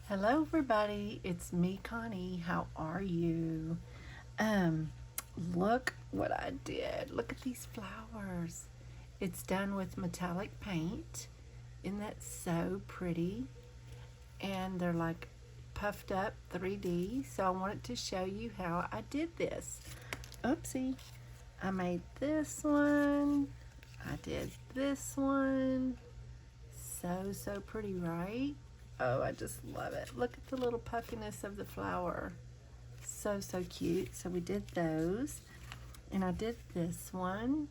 Hello everybody, it's me Connie. How are you? Um Look what I did. Look at these flowers. It's done with metallic paint. Isn't that so pretty? And they're like puffed up 3D. So I wanted to show you how I did this. Oopsie. I made this one. I did this one. So pretty, right? Oh, I just love it. Look at the little puffiness of the flower. So cute. So we did those. And I did this one.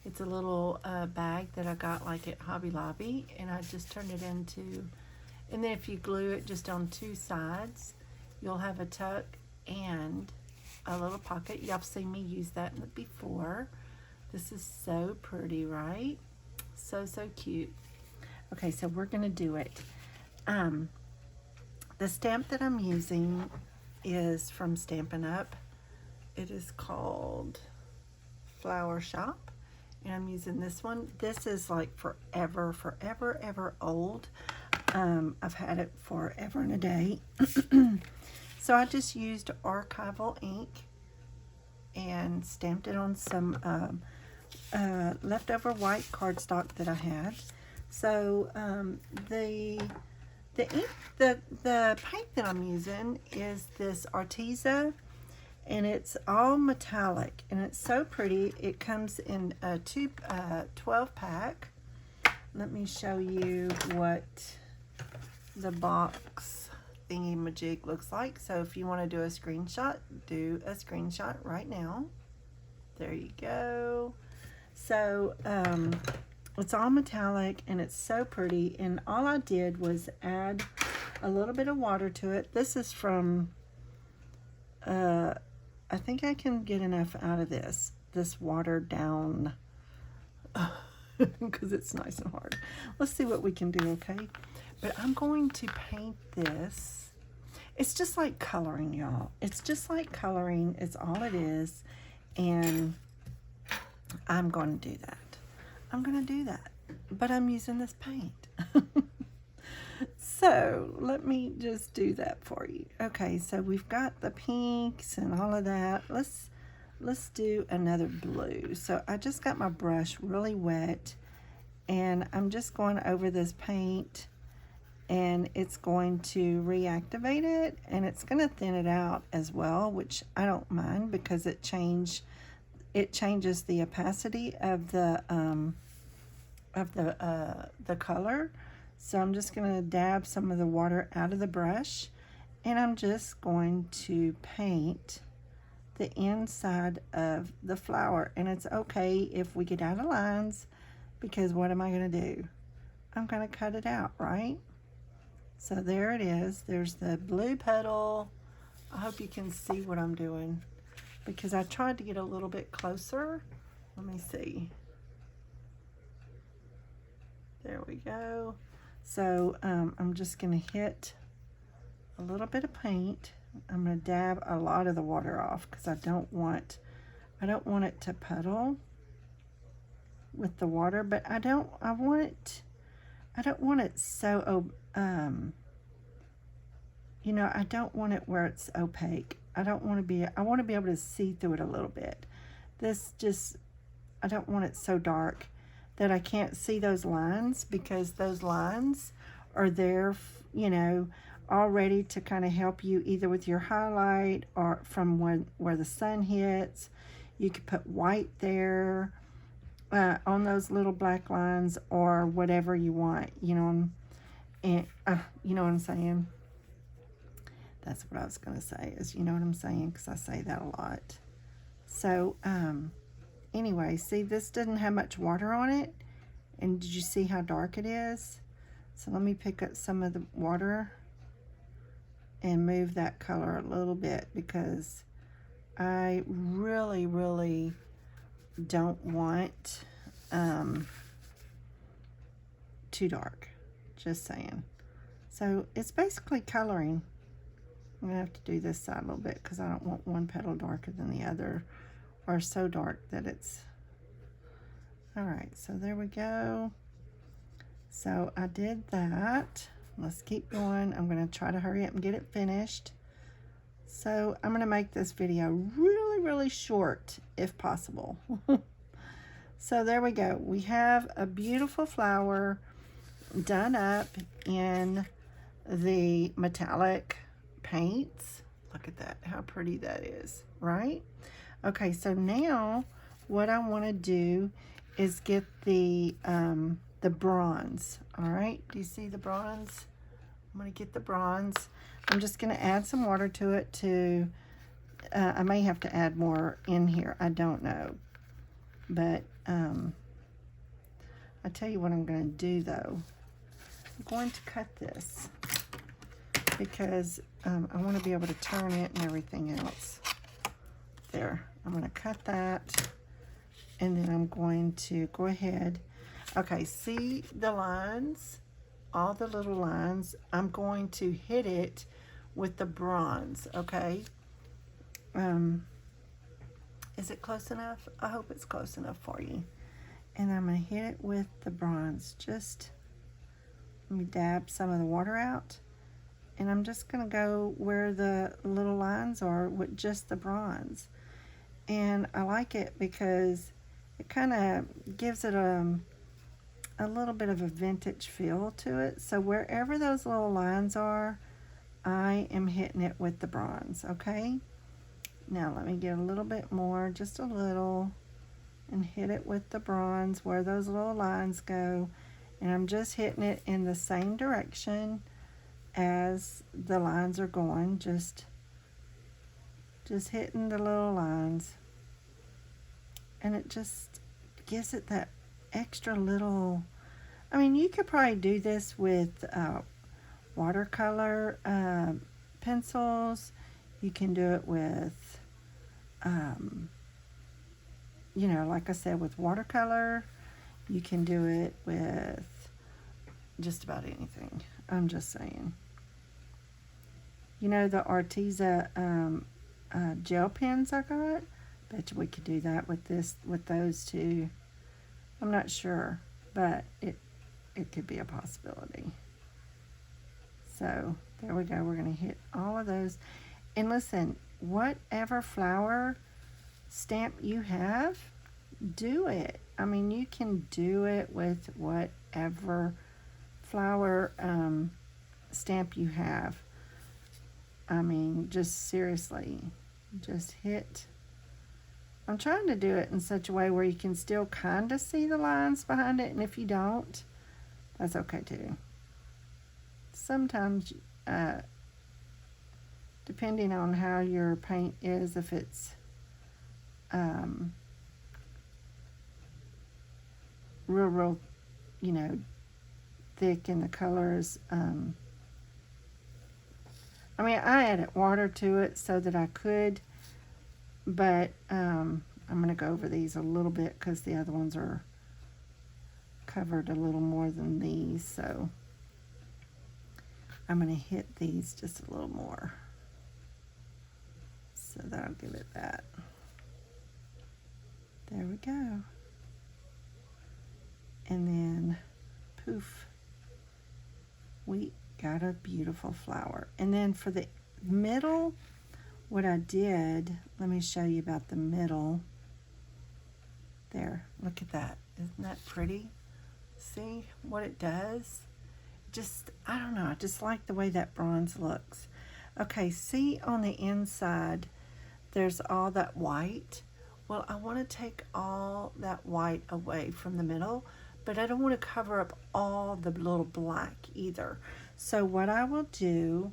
It's a little bag that I got like at Hobby Lobby. And I just turned it into, and then if you glue it just on two sides, you'll have a tuck and a little pocket. Y'all have seen me use that before. This is so pretty, right? So cute. Okay, so we're gonna do it. The stamp that I'm using is from Stampin' Up. It is called Flower Shop, and I'm using this one. This is like forever old. I've had it forever and a day. So I just used archival ink and stamped it on some leftover white cardstock that I had. So the ink, the paint that I'm using is this Arteza, and it's all metallic, and it's so pretty. It comes in a 12 pack. Let me show you what the box thingy majig looks like. So if you want to do a screenshot, do a screenshot right now. There you go. So it's all metallic and it's so pretty, and all I did was add a little bit of water to it. This is from I think I can get enough out of this watered down because it's nice and hard. Let's see what we can do, okay? But I'm going to paint this. It's just like coloring, y'all. It's just like coloring. It's all it is. And I'm going to do that. I'm going to do that. But I'm using this paint. So let me just do that for you. Okay, so we've got the pinks and all of that. Let's do another blue. So I just got my brush really wet, and I'm just going over this paint, and it's going to reactivate it, and it's going to thin it out as well, which I don't mind because it changes the opacity of the color. So I'm just going to dab some of the water out of the brush, and I'm just going to paint the inside of the flower. And it's okay if we get out of lines, because what am I going to do? I'm going to cut it out, right? So there it is. There's the blue petal. I hope you can see what I'm doing, because I tried to get a little bit closer. Let me see. There we go. So I'm just going to hit a little bit of paint. I'm going to dab a lot of the water off because I don't want it to puddle with the water, but I don't want it so you know, I don't want it where it's opaque. I want to be able to see through it a little bit. I don't want it so dark that I can't see those lines, because those lines are there, you know, all ready to kind of help you either with your highlight or from where the sun hits. You could put white there on those little black lines, or whatever you want, you know, and you know what I'm saying? That's what I was going to say, is, you know what I'm saying, because I say that a lot. So anyway, see, this doesn't have much water on it, and did you see how dark it is? So let me pick up some of the water and move that color a little bit, because I really don't want too dark, just saying. So it's basically coloring. I'm gonna have to do this side a little bit because I don't want one petal darker than the other, or so dark that it's all right. So there we go. So I did that. let's keep going. I'm going to try to hurry up and get it finished. So I'm going to make this video really, really short if possible. So there we go. We have a beautiful flower done up in the metallic paints. Look at that, how pretty that is, right? Okay, so now what I want to do is get the bronze. All right, do you see the bronze? I'm going to get the bronze. I'm just going to add some water to it to, I may have to add more in here, I don't know. But I'll tell you what I'm going to do though. I'm going to cut this because I want to be able to turn it and everything else. There, I'm going to cut that, and then I'm going to go ahead. Okay, see the lines? All the little lines. I'm going to hit it with the bronze, okay? Is it close enough? I hope it's close enough for you. And I'm going to hit it with the bronze. Just let me dab some of the water out. And I'm just going to go where the little lines are with just the bronze. And I like it because it kind of gives it a little bit of a vintage feel to it. So wherever those little lines are, I am hitting it with the bronze, okay? Now let me get a little bit more, just a little, and hit it with the bronze where those little lines go. And I'm just hitting it in the same direction as the lines are going, just hitting the little lines. And it just gives it that extra little, I mean, you could probably do this with watercolor pencils. You can do it with, you know, like I said, with watercolor. You can do it with just about anything. I'm just saying. You know, the Arteza gel pens I got? Bet you we could do that with those two. I'm not sure, but it could be a possibility. So there we go. We're going to hit all of those. And listen, whatever flower stamp you have, do it. I mean, you can do it with whatever flower stamp you have. I mean, just seriously, just hit. I'm trying to do it in such a way where you can still kind of see the lines behind it, and if you don't, that's okay too. Sometimes, depending on how your paint is, if it's real, you know, thick in the colors. I mean, I added water to it so that I could, but I'm going to go over these a little bit because the other ones are covered a little more than these, so I'm going to hit these just a little more. So that'll give it that. There we go. And then, poof, we got a beautiful flower. And then for the middle, what I did, let me show you about the middle. There, look at that. Isn't that pretty? See what it does? Just, I don't know, I just like the way that bronze looks. Okay, see on the inside, there's all that white. Well, I want to take all that white away from the middle, but I don't want to cover up all the little black either. So what I will do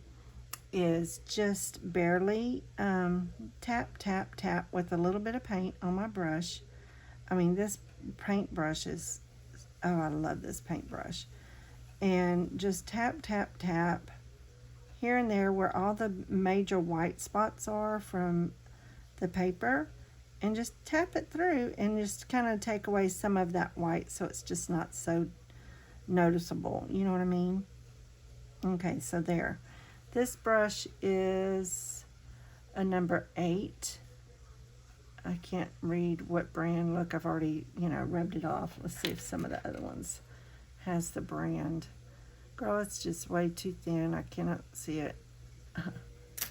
is just barely tap, tap, tap with a little bit of paint on my brush. I mean, this paintbrush is, oh, I love this paintbrush. And just tap, tap, tap here and there where all the major white spots are from the paper. And just tap it through and just kind of take away some of that white so it's just not so noticeable. You know what I mean? Okay, so there. This brush is a number 8. I can't read what brand. Look, I've already, you know, rubbed it off. Let's see if some of the other ones has the brand. Girl, it's just way too thin. I cannot see it.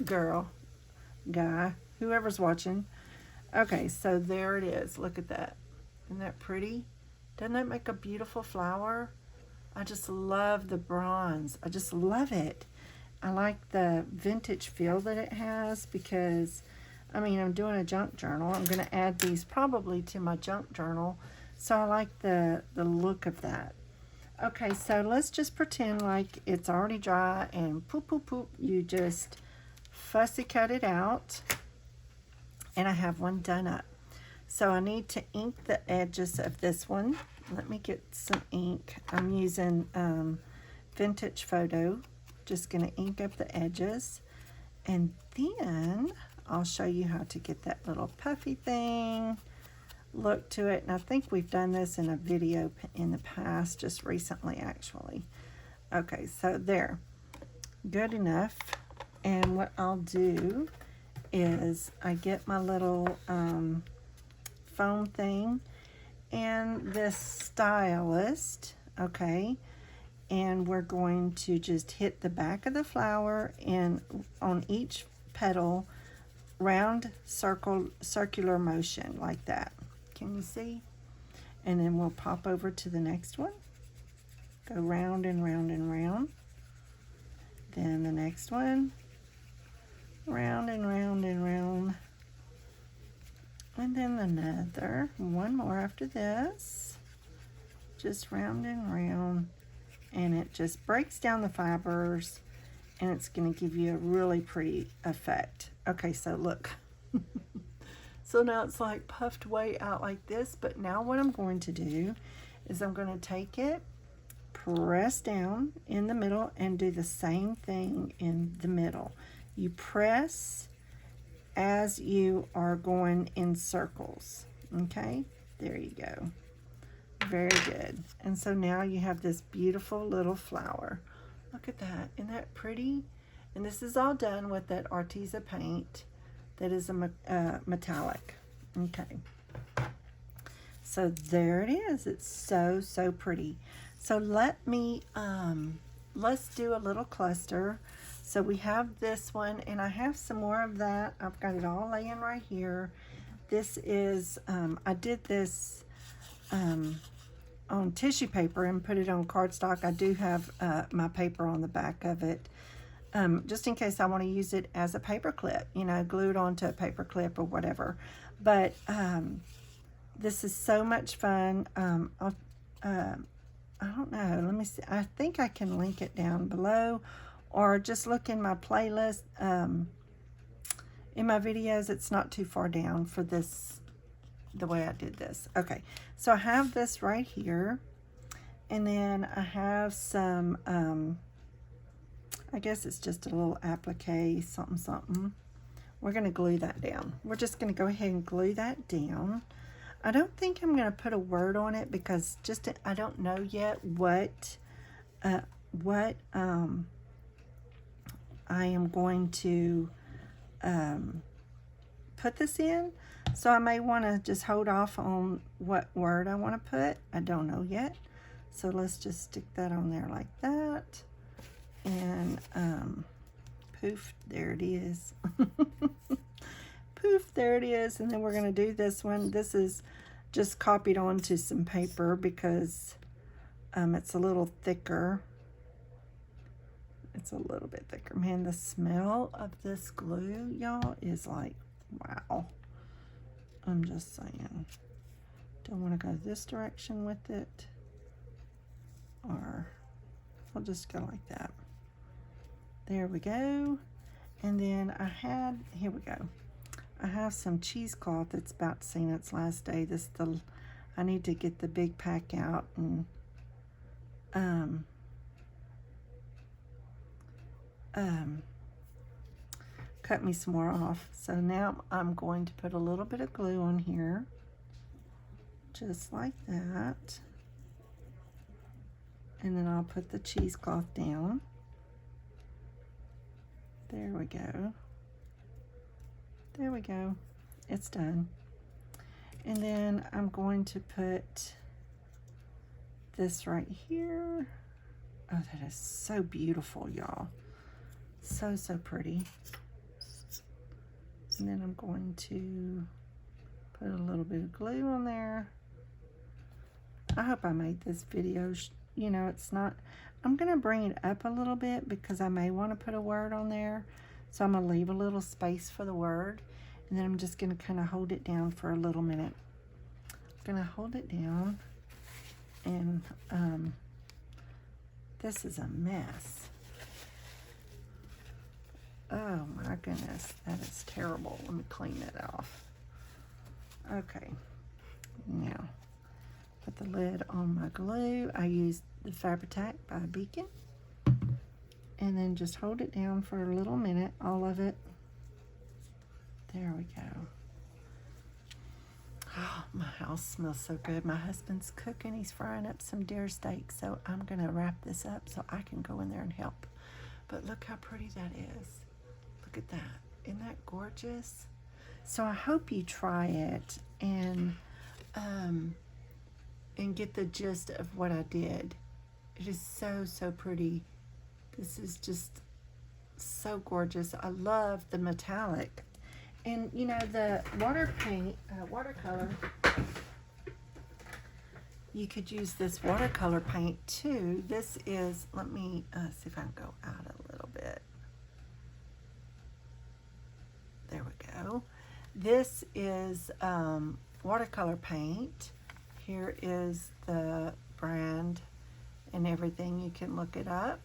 Girl, guy, whoever's watching. Okay, so there it is. Look at that. Isn't that pretty? Doesn't that make a beautiful flower? I just love the bronze. I just love it. I like the vintage feel that it has because, I mean, I'm doing a junk journal. I'm going to add these probably to my junk journal. So I like the look of that. Okay, so let's just pretend like it's already dry and poop, poop, poop. You just fussy cut it out. And I have one done up. So I need to ink the edges of this one. Let me get some ink. I'm using Vintage Photo. Just going to ink up the edges. And then I'll show you how to get that little puffy thing look to it. And I think we've done this in a video in the past, just recently actually. Okay, so there. Good enough. And what I'll do is I get my little foam thing and this stylist, okay, and we're going to just hit the back of the flower and on each petal round circular motion like that. Can you see? And then we'll pop over to the next one. Go round and round and round. Then the next one. Round and round and round. And then another. One more after this. Just round and round. And it just breaks down the fibers. And it's going to give you a really pretty effect. Okay, so look. So now it's like puffed way out like this, but now what I'm going to do is I'm going to take it, press down in the middle, and do the same thing in the middle. You press as you are going in circles, okay? There you go. Very good. And so now you have this beautiful little flower. Look at that. Isn't that pretty? And this is all done with that Arteza paint. That is a metallic. Okay. So there it is. It's so, so pretty. So let me, let's do a little cluster. So we have this one, and I have some more of that. I've got it all laying right here. This is, I did this on tissue paper and put it on cardstock. I do have my paper on the back of it. Just in case I want to use it as a paper clip, you know, glue it onto a paper clip or whatever. But this is so much fun. I don't know. Let me see. I think I can link it down below, or just look in my playlist. In my videos, it's not too far down for this, the way I did this. Okay, so I have this right here, and then I have some I guess it's just a little applique, something. We're going to glue that down. We're just going to go ahead and glue that down. I don't think I'm going to put a word on it because I don't know yet what I am going to put this in. So I may want to just hold off on what word I want to put. I don't know yet. So let's just stick that on there like that. And poof, there it is. Poof, there it is. And then we're going to do this one. This is just copied onto some paper because it's a little thicker. It's a little bit thicker. Man, the smell of this glue, y'all, is like, wow. I'm just saying. Don't want to go this direction with it. Or I'll just go like that. There we go. And then here we go. I have some cheesecloth that's about to see its last day. I need to get the big pack out and cut me some more off. So now I'm going to put a little bit of glue on here, just like that. And then I'll put the cheesecloth down. There we go. There we go. It's done. And then I'm going to put this right here. Oh, that is so beautiful, y'all. So, so pretty. And then I'm going to put a little bit of glue on there. I hope I made this video, you know, it's not, I'm going to bring it up a little bit because I may want to put a word on there. So I'm going to leave a little space for the word. And then I'm just going to kind of hold it down for a little minute. I'm going to hold it down. And this is a mess. Oh my goodness, that is terrible. Let me clean it off. Okay, now put the lid on my glue. I used the Fabri-Tac by Beacon. And then just hold it down for a little minute, all of it. There we go. Oh, my house smells so good. My husband's cooking. He's frying up some deer steak. So I'm going to wrap this up so I can go in there and help. But look how pretty that is. Look at that. Isn't that gorgeous? So I hope you try it and get the gist of what I did. It is so, so pretty. This is just so gorgeous. I love the metallic. And, you know, the watercolor, you could use this watercolor paint too. This is, let me see if I can go out a little bit. There we go. This is watercolor paint. Here is the brand and everything. You can look it up.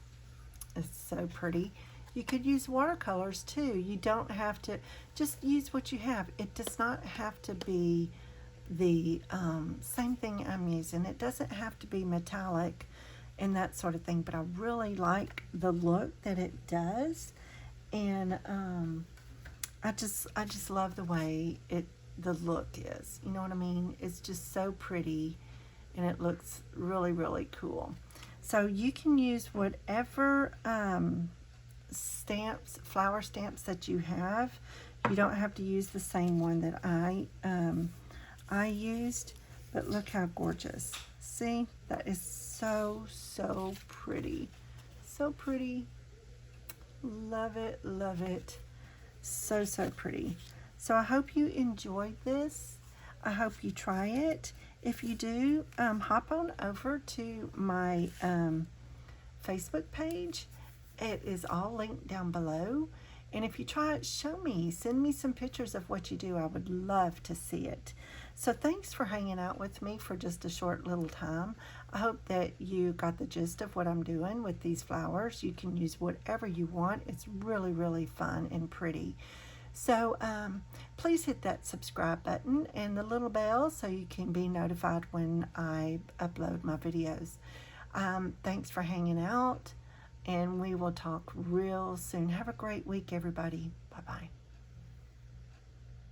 It's so pretty. You could use watercolors too. You don't have to, just use what you have. It does not have to be the same thing I'm using. It doesn't have to be metallic and that sort of thing, but I really like the look that it does. And I just love the way the look is. You know what I mean? It's just so pretty and it looks really, really cool. So you can use whatever stamps, flower stamps that you have. You don't have to use the same one that I used, but look how gorgeous. See, that is so, so pretty. So pretty. Love it, love it. So, so pretty. So I hope you enjoyed this. I hope you try it. If you do, hop on over to my Facebook page. It is all linked down below. And if you try it, show me. Send me some pictures of what you do. I would love to see it. So thanks for hanging out with me for just a short little time. I hope that you got the gist of what I'm doing with these flowers. You can use whatever you want. It's really, really fun and pretty. So please hit that subscribe button and the little bell so you can be notified when I upload my videos. Thanks for hanging out, and we will talk real soon. Have a great week, everybody. Bye-bye.